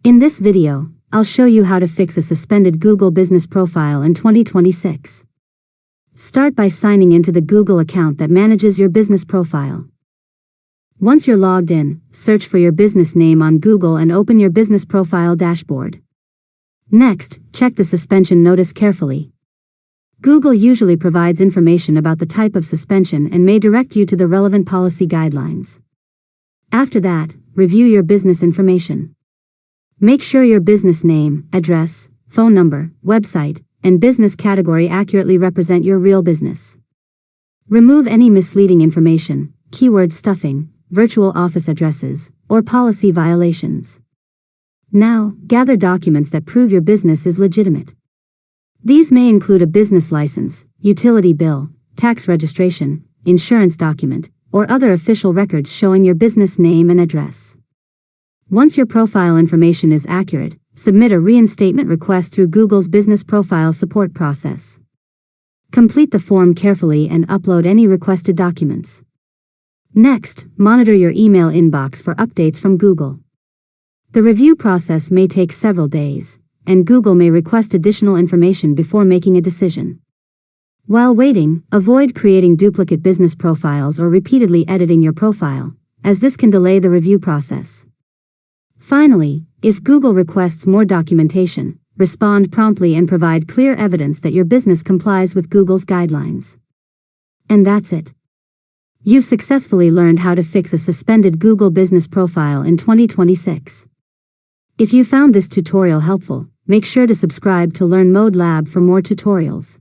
In this video, I'll show you how to fix a suspended Google business profile in 2026. Start by signing into the Google account that manages your business profile. Once you're logged in, search for your business name on Google and open your business profile dashboard. Next, check the suspension notice carefully. Google usually provides information about the type of suspension and may direct you to the relevant policy guidelines. After that, review your business information. Make sure your business name, address, phone number, website, and business category accurately represent your real business. Remove any misleading information, keyword stuffing, virtual office addresses, or policy violations. Now, gather documents that prove your business is legitimate. These may include a business license, utility bill, tax registration, insurance document, or other official records showing your business name and address. Once your profile information is accurate, submit a reinstatement request through Google's business profile support process. Complete the form carefully and upload any requested documents. Next, monitor your email inbox for updates from Google. The review process may take several days, and Google may request additional information before making a decision. While waiting, avoid creating duplicate business profiles or repeatedly editing your profile, as this can delay the review process. Finally, if Google requests more documentation, respond promptly and provide clear evidence that your business complies with Google's guidelines. And that's it. You've successfully learned how to fix a suspended Google business profile in 2026. If you found this tutorial helpful, make sure to subscribe to Learn Mode Lab for more tutorials.